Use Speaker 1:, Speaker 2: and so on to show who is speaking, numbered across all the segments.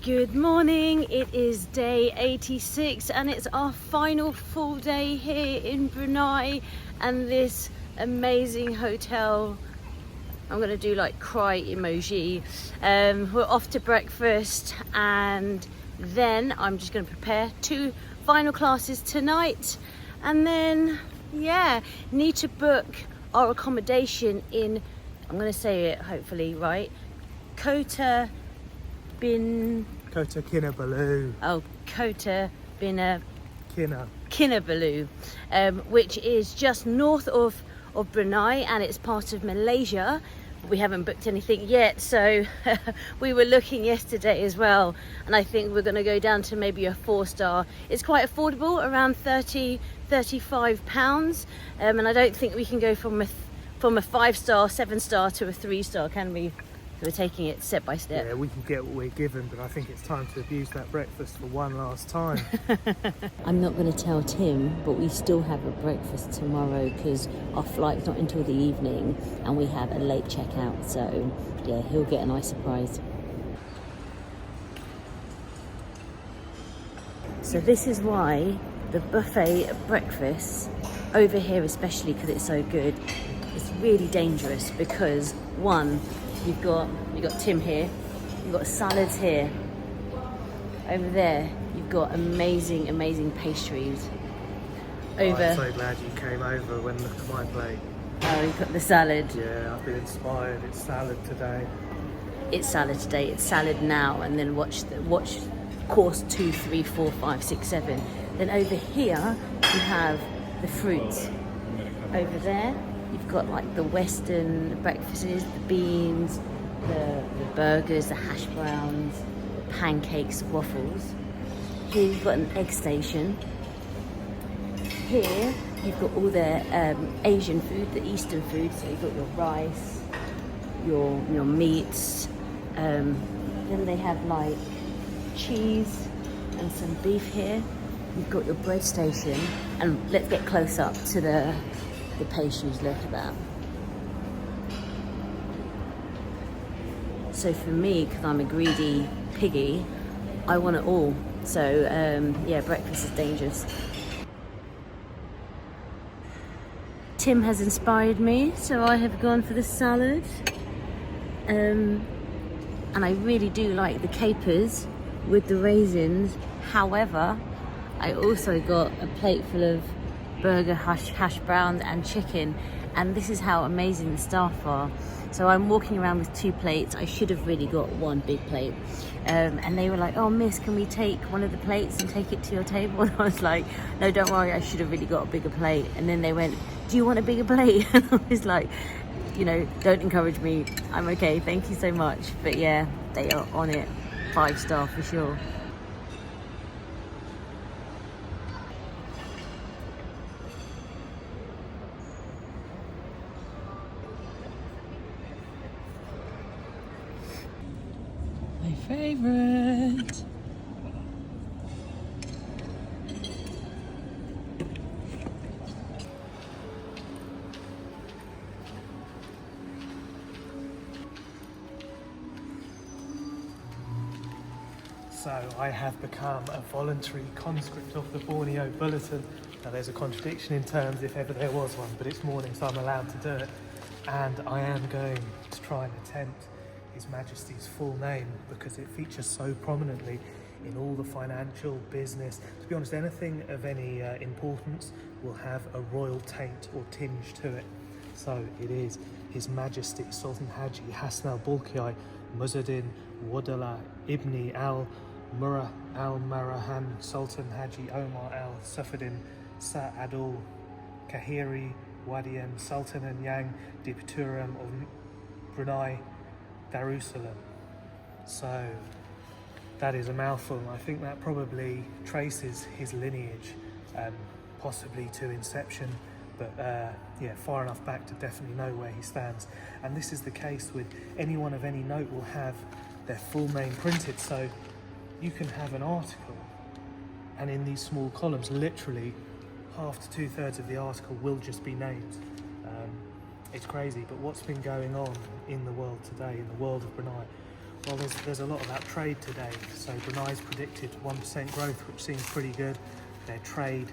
Speaker 1: Good morning, it is day 86 and it's our final full day here in Brunei and this amazing hotel. I'm gonna do like cry emoji. We're off to breakfast and then I'm just gonna prepare 2 final classes tonight and then need to book our accommodation in, I'm gonna say it hopefully right, Kota
Speaker 2: Kinabalu.
Speaker 1: Oh, Kota
Speaker 2: Kinabalu,
Speaker 1: which is just north of Brunei and it's part of Malaysia. We haven't booked anything yet, so we were looking yesterday as well, and I think we're going to go down to maybe a 4-star. It's quite affordable, around 35 pounds, and I don't think we can go from a 5-star, 7-star to a 3-star, can we? We're taking it step by step.
Speaker 2: Yeah, we can get what we're given, but I think it's time to abuse that breakfast for one last time.
Speaker 1: I'm not going to tell Tim, but we still have a breakfast tomorrow because our flight's not until the evening and we have a late checkout. So yeah, he'll get a nice surprise. So this is why the buffet breakfast over here, especially because it's so good, it's really dangerous because one, you've got Tim here, you've got salads here. Over there, you've got amazing pastries. Over.
Speaker 2: I'm so glad you came over when look at my plate.
Speaker 1: Oh, you've got the salad.
Speaker 2: Yeah, I've been inspired. It's salad today.
Speaker 1: It's salad today. It's salad now, and then watch course 2, 3, 4, 5, 6, 7. Then over here you have the fruits. Over there, you've got like the Western breakfasts, the beans, the burgers, the hash browns, pancakes, waffles. Here you've got an egg station. Here you've got all the Asian food, the Eastern food. So you've got your rice, your meats. Then they have like cheese and some beef here. You've got your bread station, and let's get close up to the pastries. Look at that. So for me, because I'm a greedy piggy, I want it all. So yeah, breakfast is dangerous. Tim has inspired me, so I have gone for the salad. And I really do like the capers with the raisins. However, I also got a plate full of burger, hash browns and chicken, and this is how amazing the staff are. So I'm walking around with 2 plates. I should have really got 1 big plate, and they were like, oh miss, can we take one of the plates and take it to your table? And I was like, no, don't worry, I should have really got a bigger plate. And then they went, do you want a bigger plate? And I was like, you know, don't encourage me, I'm okay, thank you so much. But yeah, they are on it, 5-star for sure. My favorite.
Speaker 2: So I have become a voluntary conscript of the Borneo Bulletin. Now there's a contradiction in terms if ever there was one, but it's morning so I'm allowed to do it. And I am going to try and attempt His Majesty's full name because it features so prominently in all the financial business. To be honest, anything of any importance will have a royal taint or tinge to it. So it is His Majesty Sultan Haji Hassan al-Bolkiah Muzaddin Wadala Ibni al-Murrah al-Marahan Sultan Haji Omar al-Safuddin Sa'adul Kahiri Wadian Sultan and Yang Dipturam of Brunei Darussalam. So that is a mouthful. I think that probably traces his lineage, possibly to inception, but yeah, far enough back to definitely know where he stands. And this is the case with anyone of any note will have their full name printed. So you can have an article, and in these small columns, literally half to 2/3 of the article will just be names. It's crazy, but what's been going on in the world today, in the world of Brunei, Well, there's a lot about trade today. So Brunei's predicted 1% growth, which seems pretty good. Their trade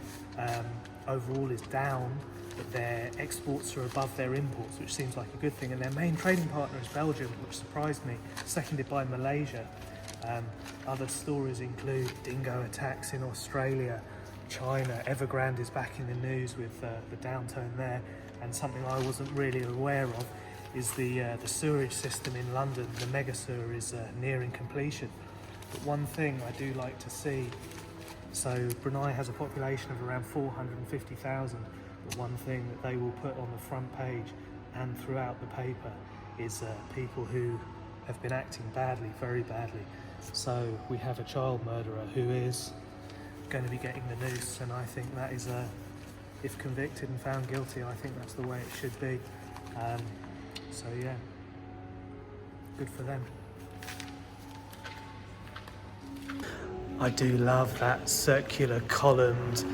Speaker 2: overall is down, but their exports are above their imports, which seems like a good thing. And their main trading partner is Belgium, which surprised me, seconded by Malaysia. Other stories include dingo attacks in Australia, China. Evergrande is back in the news with the downturn there. And something I wasn't really aware of is the sewerage system in London. The mega sewer is nearing completion. But one thing I do like to see, so Brunei has a population of around 450,000, but one thing that they will put on the front page and throughout the paper is people who have been acting badly, very badly. So we have a child murderer who is going to be getting the noose, and I think that is, if convicted and found guilty, I think that's the way it should be. So yeah, good for them. I do love that circular columned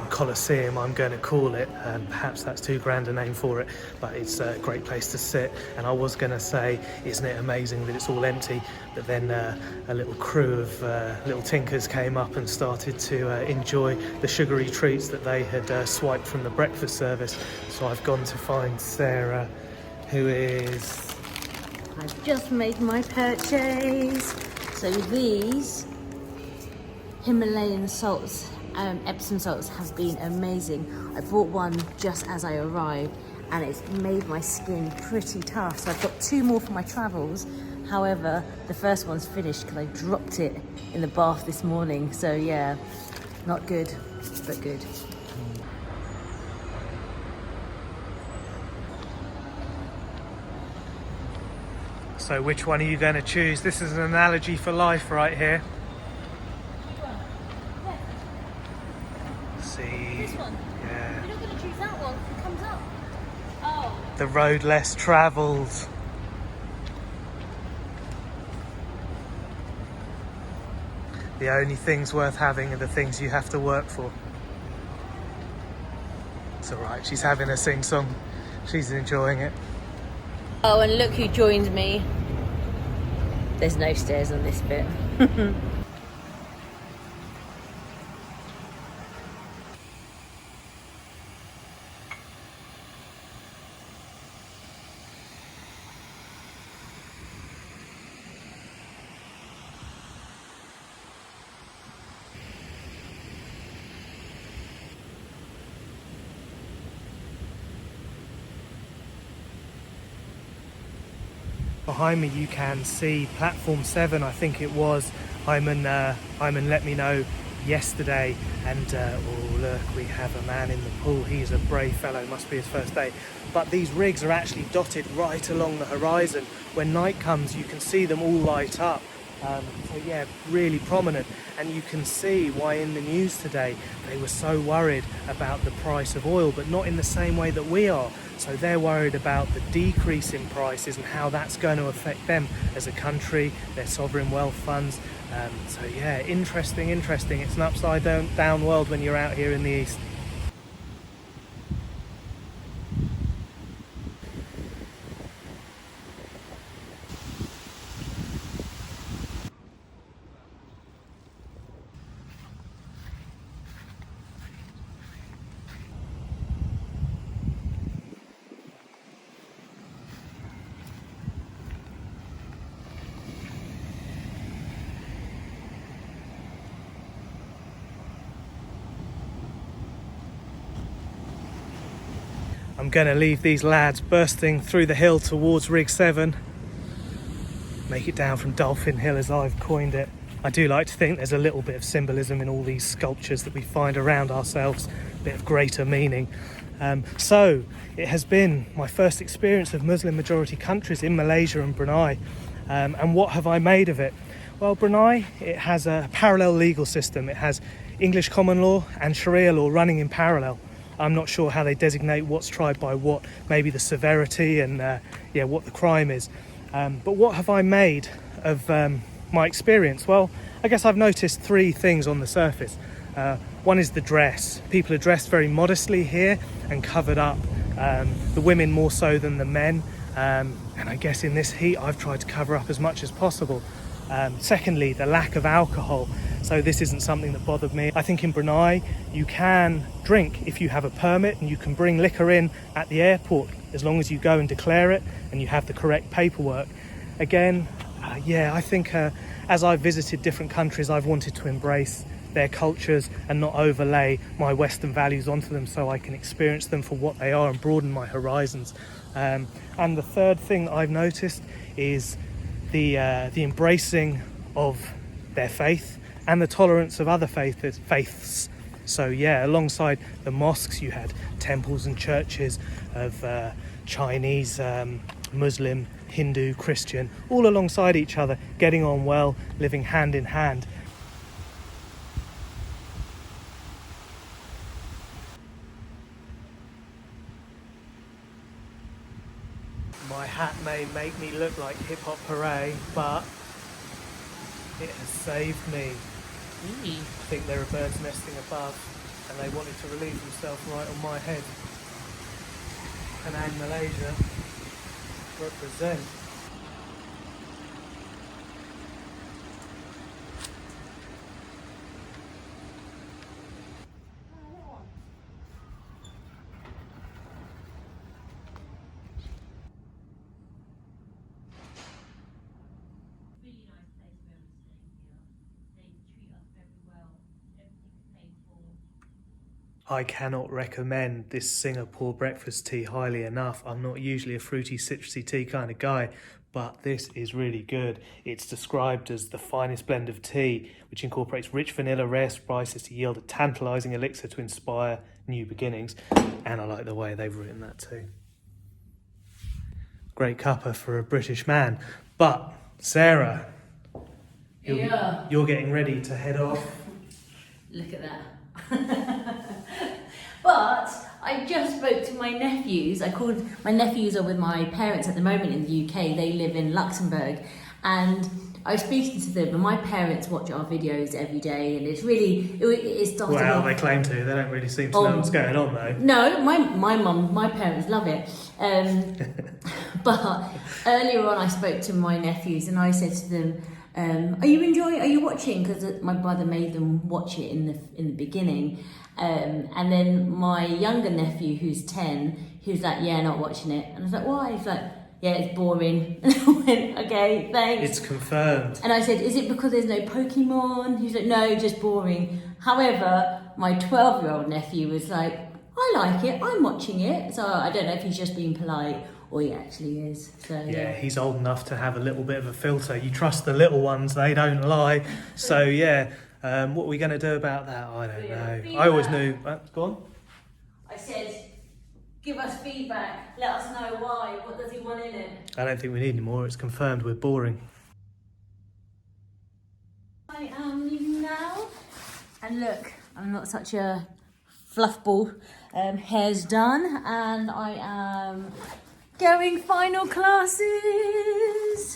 Speaker 2: Colosseum, I'm going to call it. Perhaps that's too grand a name for it, but it's a great place to sit. And I was going to say, isn't it amazing that it's all empty? But then a little crew of little tinkers came up and started to enjoy the sugary treats that they had swiped from the breakfast service. So I've gone to find Sarah, who is...
Speaker 1: I've just made my purchase. So these Himalayan salts, Epsom salts, have been amazing. I bought one just as I arrived and it's made my skin pretty tough. So I've got 2 more for my travels. However, the first one's finished because I dropped it in the bath this morning. So yeah, not good, but good.
Speaker 2: So which one are you going to choose? This is an analogy for life right here. See,
Speaker 1: This one?
Speaker 2: yeah,
Speaker 1: You're not going to choose that one. It comes up. Oh.
Speaker 2: the road less travelled. The only things worth having are the things you have to work for. It's alright, she's having a sing-song. She's enjoying it.
Speaker 1: Oh, and look who joined me. There's no stairs on this bit.
Speaker 2: Behind me you can see platform 7, I think it was. Hyman let me know yesterday, and oh look, we have a man in the pool. He's a brave fellow, must be his first day. But these rigs are actually dotted right along the horizon. When night comes you can see them all light up. So yeah, really prominent, and you can see why in the news today they were so worried about the price of oil, but not in the same way that we are. So they're worried about the decrease in prices and how that's going to affect them as a country, their sovereign wealth funds. So yeah, interesting. It's an upside down world when you're out here in the east. I'm going to leave these lads bursting through the hill towards Rig 7. Make it down from Dolphin Hill, as I've coined it. I do like to think there's a little bit of symbolism in all these sculptures that we find around ourselves, a bit of greater meaning. So it has been my first experience of Muslim majority countries in Malaysia and Brunei. And what have I made of it? Well, Brunei, it has a parallel legal system. It has English common law and Sharia law running in parallel. I'm not sure how they designate what's tried by what, maybe the severity and what the crime is. But what have I made of my experience? Well, I guess I've noticed 3 things on the surface. One is the dress. People are dressed very modestly here and covered up. The women more so than the men. And I guess in this heat, I've tried to cover up as much as possible. Secondly, the lack of alcohol. So this isn't something that bothered me. I think in Brunei, you can drink if you have a permit, and you can bring liquor in at the airport as long as you go and declare it and you have the correct paperwork. Again, I think as I've visited different countries, I've wanted to embrace their cultures and not overlay my Western values onto them, so I can experience them for what they are and broaden my horizons. And the third thing I've noticed is the embracing of their faith and the tolerance of other faiths. So yeah, alongside the mosques, you had temples and churches of Chinese, Muslim, Hindu, Christian, all alongside each other, getting on well, living hand in hand. My hat may make me look like Hip Hop Hooray, but it has saved me. I think there are birds nesting above, and they wanted to relieve themselves right on my head. Penang, Malaysia, represent. I cannot recommend this Singapore breakfast tea highly enough. I'm not usually a fruity, citrusy tea kind of guy, but this is really good. It's described as the finest blend of tea, which incorporates rich vanilla, rare spices to yield a tantalising elixir to inspire new beginnings. And I like the way they've written that too. Great cuppa for a British man. But, Sarah, you're getting ready to head off.
Speaker 1: Look at that. But I just spoke to my nephews. My nephews are with my parents at the moment in the UK. They live in Luxembourg, and I was speaking to them, and my parents watch our videos every day, and it started.
Speaker 2: Well, they claim to. They don't really seem to know what's going on, though.
Speaker 1: No, my parents love it. But earlier on, I spoke to my nephews, and I said to them, are you watching? Because my brother made them watch it in the beginning. And then my younger nephew, who's 10, he was like, yeah, not watching it. And I was like, why? He's like, yeah, it's boring. And I went, okay, thanks.
Speaker 2: It's confirmed.
Speaker 1: And I said, is it because there's no Pokemon? He's like, no, just boring. However, my 12-year-old nephew was like, I like it, I'm watching it. So I don't know if he's just being polite or he actually is. So
Speaker 2: yeah, he's old enough to have a little bit of a filter. You trust the little ones, they don't lie. So yeah. What are we going to do about that? I don't know. I always knew. Go on.
Speaker 1: I said, give us feedback. Let us know why. What does he want in it?
Speaker 2: I don't think we need any more. It's confirmed. We're boring.
Speaker 1: I am leaving now. And look, I'm not such a fluff ball. Hair's done. And I am going final classes.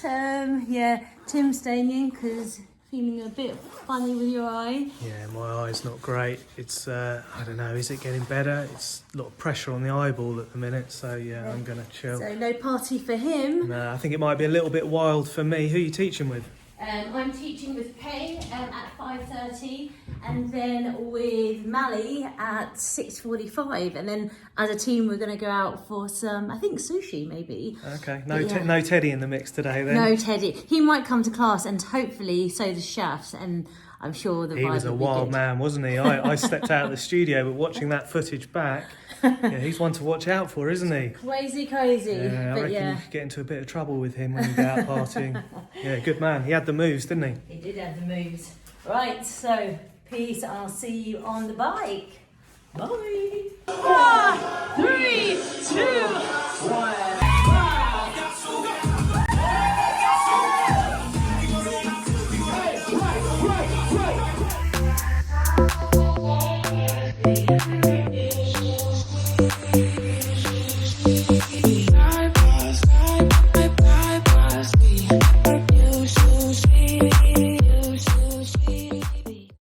Speaker 1: Yeah, Tim's staying in because feeling a bit funny with your eye.
Speaker 2: Yeah, my eye's not great. It's, I don't know, is it getting better? It's a lot of pressure on the eyeball at the minute, so yeah, I'm going to chill.
Speaker 1: So no party for him.
Speaker 2: No, I think it might be a little bit wild for me. Who are you teaching with?
Speaker 1: I'm teaching with Pei at 5:30, and then with Mally at 6:45, and then as a team we're going to go out for some, I think, sushi maybe.
Speaker 2: Okay, no Teddy in the mix today then?
Speaker 1: No Teddy. He might come to class, and hopefully so does Shafs, and I'm sure the vibe will be good.
Speaker 2: He was a wild man, wasn't he? I stepped out of the studio, but watching that footage back, yeah, he's one to watch out for, isn't he?
Speaker 1: Crazy.
Speaker 2: Yeah, I reckon you could get into a bit of trouble with him when you go out partying. Yeah, good man. He had the moves, didn't he?
Speaker 1: He did have the moves. Right, so peace. I'll see you on the bike. Bye. 4, 3, 2, 1. Hey,